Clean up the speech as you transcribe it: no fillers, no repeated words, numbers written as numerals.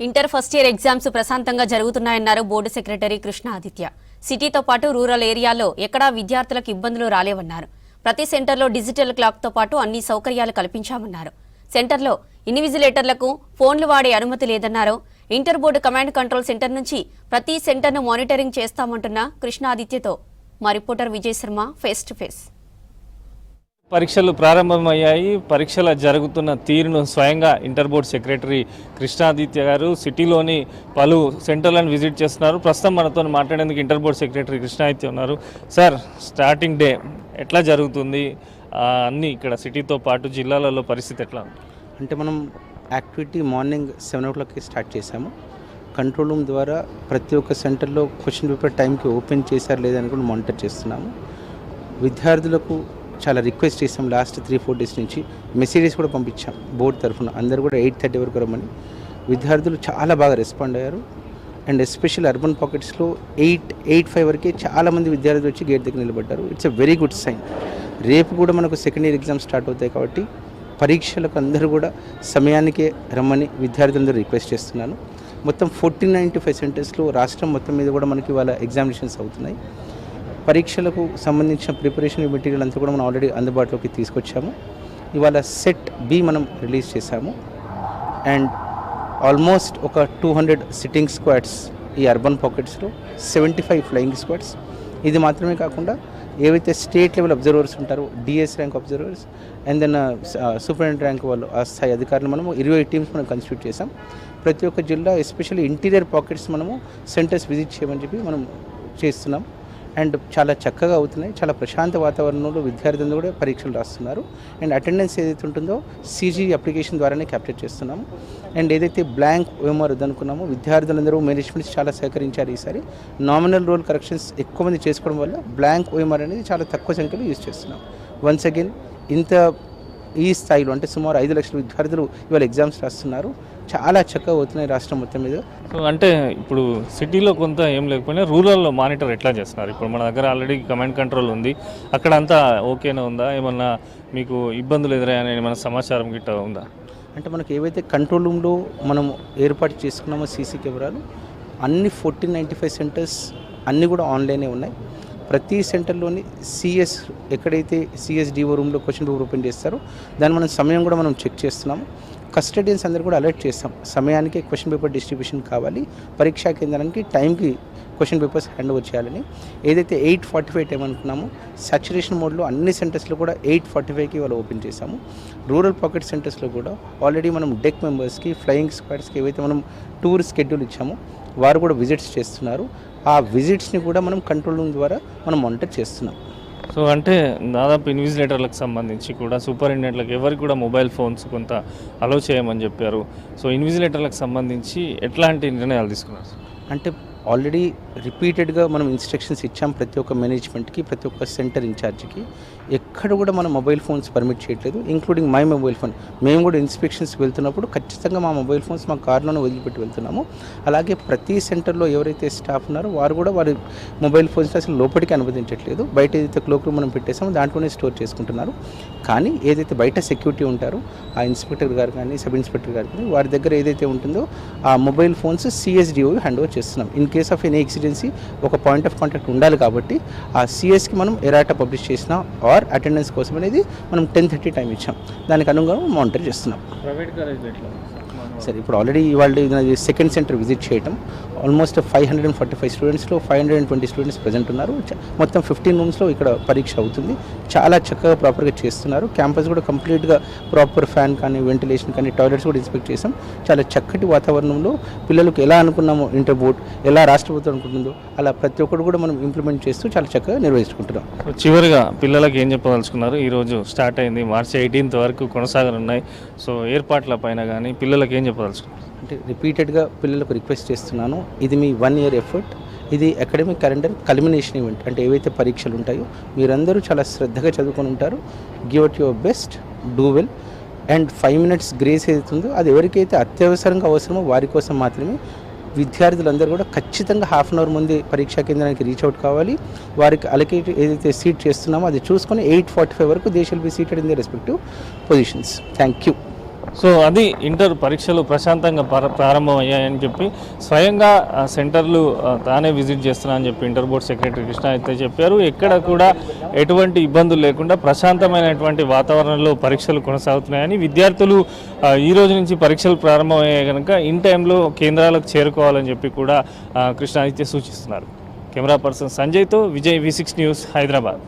Inter first year exams ప్రశాంతంగా జరుగుతున్నాయన్నారు board secretary Krishna Aditya. సిటీతో పాటు rural ఏరియాలో ఎక్కడా విద్యార్థులకు ఇబ్బందులు రాలేవన్నారు. ప్రతి సెంటర్లో డిజిటల్ క్లాక్తో పాటు అన్ని సౌకర్యాలు కల్పించామన్నారు. సెంటర్లో ఇన్విజిలేటర్లకు ఫోన్లు వాడే అనుమతి లేదన్నారు. Inter board command control centre నుంచి ప్రతి సెంటర్ను మానిటరింగ్ చేస్తామంటున్న కృష్ణ ఆదిత్యతో మా reporter Vijay Sharma face to face. పరీక్షలు ప్రారంభమయ్యాయి. పరీక్షల జరుగుతున్న తీరును స్వయంగా ఇంటర్ బోర్డ్ సెక్రటరీ కృష్ణాదిత్య గారు సిటీలోని పలు సెంటర్లను విజిట్ చేస్తున్నారు. ప్రస్తుతం మనతో మాట్లాడేందుకు ఇంటర్ బోర్డ్ సెక్రటరీ కృష్ణాదిత్య ఉన్నారు. సార్, స్టార్టింగ్ డే ఎట్లా జరుగుతుంది? అన్నీ ఇక్కడ సిటీతో పాటు జిల్లాలలో పరిస్థితి ఎట్లా? అంటే మనం యాక్టివిటీ మార్నింగ్ 7 o'clock స్టార్ట్ చేశాము. కంట్రోల్ రూమ్ ద్వారా ప్రతి ఒక్క సెంటర్లో క్వశ్చన్ పేపర్ టైంకి ఓపెన్ చేశారు లేదని కూడా మానిటర్ చేస్తున్నాము. విద్యార్థులకు చాలా రిక్వెస్ట్ చేసాం. లాస్ట్ 3-4 days నుంచి మెసేజెస్ కూడా పంపించాం బోర్డు తరఫున. అందరూ కూడా 8:30 వరకు రమ్మని. విద్యార్థులు చాలా బాగా రెస్పాండ్ అయ్యారు. అండ్ ఎస్పెషల్ అర్బన్ పాకెట్స్లో 8-5 వరకే చాలామంది విద్యార్థులు వచ్చి గేట్ దగ్గర నిలబడ్డారు. It's a very good sign. రేపు కూడా మనకు సెకండ్ ఇయర్ ఎగ్జామ్స్ స్టార్ట్ అవుతాయి కాబట్టి పరీక్షలకు అందరూ కూడా సమయానికే రమ్మని విద్యార్థులందరూ రిక్వెస్ట్ చేస్తున్నాను. మొత్తం 1495 సెంటర్స్లో రాష్ట్రం మొత్తం మీద కూడా మనకి వాళ్ళ ఎగ్జామినేషన్స్ అవుతున్నాయి. పరీక్షలకు సంబంధించిన ప్రిపరేషన్ మెటీరియల్ అంతా కూడా మనం ఆల్రెడీ అందుబాటులోకి తీసుకొచ్చాము. ఇవాళ సెట్ బి మనం రిలీజ్ చేశాము. అండ్ ఆల్మోస్ట్ ఒక 200 సిట్టింగ్ స్క్వాడ్స్ ఈ అర్బన్ పాకెట్స్లో, 75 ఫ్లయింగ్ స్క్వాడ్స్. ఇది మాత్రమే కాకుండా ఏవైతే స్టేట్ లెవెల్ అబ్జర్వర్స్ ఉంటారో, DS rank observers and then superintendent rank వాళ్ళు, ఆ స్థాయి అధికారులు మనము 20 టీమ్స్ మనం కన్స్టిట్యూట్ చేసాం. ప్రతి ఒక్క జిల్లా ఎస్పెషల్లీ ఇంటీరియర్ పాకెట్స్ మనము సెంటర్స్ విజిట్ చేయమని చెప్పి మనం చేస్తున్నాం. అండ్ చాలా చక్కగా అవుతున్నాయి. చాలా ప్రశాంత వాతావరణంలో విద్యార్థులు కూడా పరీక్షలు రాస్తున్నారు. అండ్ అటెండెన్స్ ఏదైతే ఉంటుందో సీజీ అప్లికేషన్ ద్వారానే క్యాప్చర్ చేస్తున్నాము. అండ్ ఏదైతే బ్లాంక్ ఓఎంఆర్ వద్దనుకున్నామో విద్యార్థులందరూ మేనేజ్మెంట్స్ చాలా సహకరించారు. ఈసారి నామినల్ రోల్ కరెక్షన్స్ ఎక్కువ మంది చేసుకోవడం వల్ల బ్లాంక్ ఓఎంఆర్ అనేది చాలా తక్కువ సంఖ్యలో యూజ్ చేస్తున్నాం. వన్స్ అగైన్ ఇంత ఈ స్థాయిలో అంటే సుమారు 5 లక్షల విద్యార్థులు ఇవాళ ఎగ్జామ్స్ రాస్తున్నారు. చాలా చక్కగా అవుతున్నాయి రాష్ట్రం మొత్తం మీద. సో అంటే ఇప్పుడు సిటీలో కొంత ఏం లేకపోయినా రూరల్లో మానిటర్ ఎట్లా చేస్తున్నారు? ఇప్పుడు మన దగ్గర ఆల్రెడీ కమాండ్ కంట్రోల్ ఉంది. అక్కడ అంతా ఓకేనా ఉందా? ఏమన్నా మీకు ఇబ్బందులు ఎదురయ్యాయని ఏమైనా సమాచారం గిట్ట ఉందా? అంటే మనకు ఏవైతే కంట్రోల్ రూమ్లో మనం ఏర్పాటు చేసుకున్నామో సీసీ కెమెరాలు అన్ని 1495 సెంటర్స్ అన్నీ కూడా ఆన్లైనే ఉన్నాయి. ప్రతి సెంటర్లోని సిఎస్ ఎక్కడైతే సిఎస్డిఓ రూమ్లో క్వశ్చన్ పేపర్ ఓపెన్ చేస్తారో దాన్ని మనం సమయం కూడా మనం చెక్ చేస్తున్నాము. కస్టడియన్స్ అందరూ కూడా అలర్ట్ చేస్తాం. సమయానికి క్వశ్చన్ పేపర్ డిస్ట్రిబ్యూషన్ కావాలి, పరీక్షా కేంద్రానికి టైంకి క్వశ్చన్ పేపర్స్ హ్యాండ్ ఓవర్ చేయాలని. ఏదైతే 8:45 టైం అనుకున్నామో సాచురేషన్ మోడ్లో అన్ని సెంటర్స్లో కూడా 8:45కి వాళ్ళు ఓపెన్ చేశాము. రూరల్ పాకెట్ సెంటర్స్లో కూడా ఆల్రెడీ మనం డెక్ మెంబర్స్కి, ఫ్లయింగ్ స్క్వాడ్స్కి ఏవైతే మనం టూర్ స్కెడ్యూల్ ఇచ్చామో వారు కూడా విజిట్స్ చేస్తున్నారు. ఆ విజిట్స్ని కూడా మనం కంట్రోల్ రూమ్ ద్వారా మనం మానిటర్ చేస్తున్నాం. సో అంటే దాదాపు ఇన్విజిలేటర్లకు సంబంధించి కూడా సూపరింటెండెంట్లకు ఎవరికి కూడా మొబైల్ ఫోన్స్ కొంత అలౌ చేయమని చెప్పారు. సో ఇన్విజిలేటర్లకు సంబంధించి ఎట్లాంటి నిర్ణయాలు తీసుకున్నారు? అంటే ఆల్రెడీ రిపీటెడ్గా మనం ఇన్స్ట్రక్షన్స్ ఇచ్చాం ప్రతి ఒక్క మేనేజ్మెంట్కి, ప్రతి ఒక్క సెంటర్ ఇన్ఛార్జ్కి. ఎక్కడ కూడా మనం మొబైల్ ఫోన్స్ పర్మిట్ చేయట్లేదు, ఇంక్లూడింగ్ మై మొబైల్ ఫోన్. మేము కూడా ఇన్స్పెక్షన్స్కి వెళ్తున్నప్పుడు ఖచ్చితంగా మా మొబైల్ ఫోన్స్ మా కార్లోనే వదిలిపెట్టి వెళ్తున్నాము. అలాగే ప్రతి సెంటర్లో ఎవరైతే స్టాఫ్ ఉన్నారో వారు కూడా వారి మొబైల్ ఫోన్స్ అసలు లోపలికి అనుమతించట్లేదు. బయట ఏదైతే క్లోక్ రూమ్ మనం పెట్టేసామో దాంట్లోనే స్టోర్ చేసుకుంటున్నారు. కానీ ఏదైతే బయట సెక్యూరిటీ ఉంటారో ఆ ఇన్స్పెక్టర్ గారు కానీ, సబ్ ఇన్స్పెక్టర్ గారు కానీ వారి దగ్గర ఏదైతే ఉంటుందో ఆ మొబైల్ ఫోన్స్ సిఎస్డిఓ హ్యాండ్ ఓవర్ చేస్తున్నాం. ఇన్ కేస్ ఆఫ్ ఎనీ ఎక్సిడెన్సీ ఒక పాయింట్ ఆఫ్ కాంటాక్ట్ ఉండాలి కాబట్టి ఆ సిఎస్కి మనం ఎరాటా పబ్లిష్ చేసిన ఆర్ అటెండెన్స్ కోసం అనేది మనం 10:30 టైం ఇచ్చాం. దానికి అనుగుణంగా మానిటర్ చేస్తున్నాం. ప్రైవేట్ కాలేజ్ ఎట్లా? సరే, ఇప్పుడు ఆల్రెడీ ఇవాళ సెకండ్ సెంటర్ విజిట్ చేయటం. ఆల్మోస్ట్ 545 స్టూడెంట్స్లో 520 స్టూడెంట్స్ ప్రజెంట్ ఉన్నారు. మొత్తం 15 రూమ్స్లో ఇక్కడ పరీక్ష అవుతుంది. చాలా చక్కగా ప్రాపర్గా చేస్తున్నారు. క్యాంపస్ కూడా కంప్లీట్గా ప్రాపర్ ఫ్యాన్ కానీ, వెంటిలేషన్ కానీ, టాయిలెట్స్ కూడా ఇన్స్పెక్ట్ చేసాం. చాలా చక్కటి వాతావరణంలో పిల్లలకు ఎలా అనుకున్నామో ఇంటర్ బోర్డ్ ఎలా రాష్ట్ర ప్రభుత్వం అనుకుంటుందో అలా ప్రతి ఒక్కరు కూడా మనం ఇంప్లిమెంట్ చేస్తూ చాలా చక్కగా నిర్వహించుకుంటున్నాం. చివరిగా పిల్లలకి ఏం చెప్పదలుచుకున్నారు? ఈరోజు స్టార్ట్ అయింది, మార్చి 18th వరకు కొనసాగనున్నాయి. సో ఏర్పాట్ల పైన కానీ పిల్లలకి ఏం చెప్పదలుచుకున్నారు? అంటే రిపీటెడ్గా పిల్లలకు రిక్వెస్ట్ చేస్తున్నాను, ఇది మీ 1 year ఎఫర్ట్. ఇది అకాడమిక్ క్యాలెండర్ కల్మినేషన్ ఈవెంట్. అంటే ఏవైతే పరీక్షలు ఉంటాయో మీరందరూ చాలా శ్రద్ధగా చదువుకొని ఉంటారు. Give it your best, do well. And 5 minutes grace ఏదైతుందో అది ఎవరికైతే అత్యవసరంగా అవసరమో వారి కోసం మాత్రమే. విద్యార్థులందరూ కూడా ఖచ్చితంగా 1/2 hour ముందే పరీక్షా కేంద్రానికి రీచ్ అవుట్ కావాలి. వారికి అలొకేట్ ఏదైతే సీట్ చేస్తున్నామో అది చూసుకొని 8:45 వరకు they shall be seated in the respective positions. Thank you. So అది ఇంటర్ పరీక్షలు ప్రశాంతంగా ప్రారంభమయ్యాయని చెప్పి స్వయంగా సెంటర్లు తానే విజిట్ చేస్తున్నా అని చెప్పి ఇంటర్ బోర్డ్ సెక్రటరీ కృష్ణ అయితే చెప్పారు. ఎక్కడ కూడా ఎటువంటి ఇబ్బందులు లేకుండా ప్రశాంతమైనటువంటి వాతావరణంలో పరీక్షలు కొనసాగుతున్నాయని, విద్యార్థులు ఈ రోజు నుంచి పరీక్షలు ప్రారంభమయ్యాయి కనుక ఇన్ టైంలో కేంద్రాలకు చేరుకోవాలని చెప్పి కూడా కృష్ణ అయితే సూచిస్తున్నారు. కెమెరా పర్సన్ సంజయ్తో విజయ్, V6 న్యూస్, హైదరాబాద్.